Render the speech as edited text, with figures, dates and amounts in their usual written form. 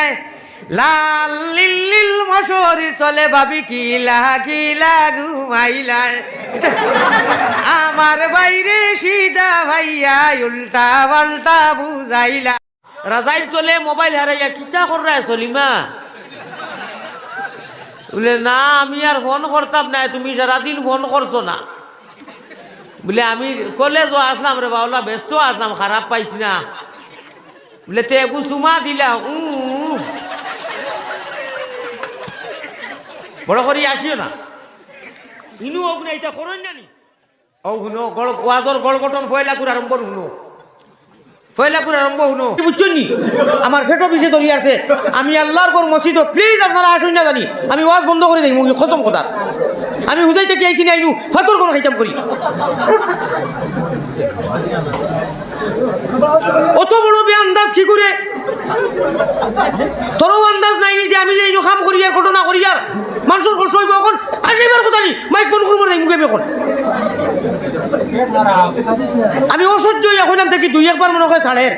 নাই লাল লিল মশরির তলে ভাবি কিলা ঘুমাইলায় আমার বাইরে সিধা ভাইয়া উল্টা পাল্টা বুঝাইলা রাজাইর তলে মোবাইল হারাইয়া কিতা কররা সলিমা বলে না আমি আর ফোন করতাম না তুমি সারাদিন ফোন করছো না বলে আমি কলেজও আসলাম রে বাউলা ব্যস্ত আসলাম খারাপ পাইছি না বলে তে একু চুমা দিলা বড় করি আসিও না ইনু হোক না এটা করেন না নি ও শুনো ওয়াজর গড় গঠন ফয়লাকুর আরম্ভ শুনো ফয়লাকুর আরম্ভ শুনো বুঝছেন নি আমার ফেটো পিছিয়ে ধরি আছে আমি আল্লাহর ঘর মসজিদ প্লিজ আপনারা আসুন না জানি আমি ওয়াজ বন্ধ করে দিই মুখে খতম কথা আমি হুদাইতে কি আইছি না আইনু ফাতুর কোন খাইতাম করি অত বড় আন্দাজ কি করে তোরও আন্দাজ নাই যে আমি যে এই কাম করি আর ঘটনা করি আর মানুষের কষ্ট হইব এখন আসিবার কথা নি মাইক বন্ধ করবো নাই মুখে এখন আমি অসহ্য হইয়া হইলাম থেকে দুই একবার মনে হয় ছাড়ের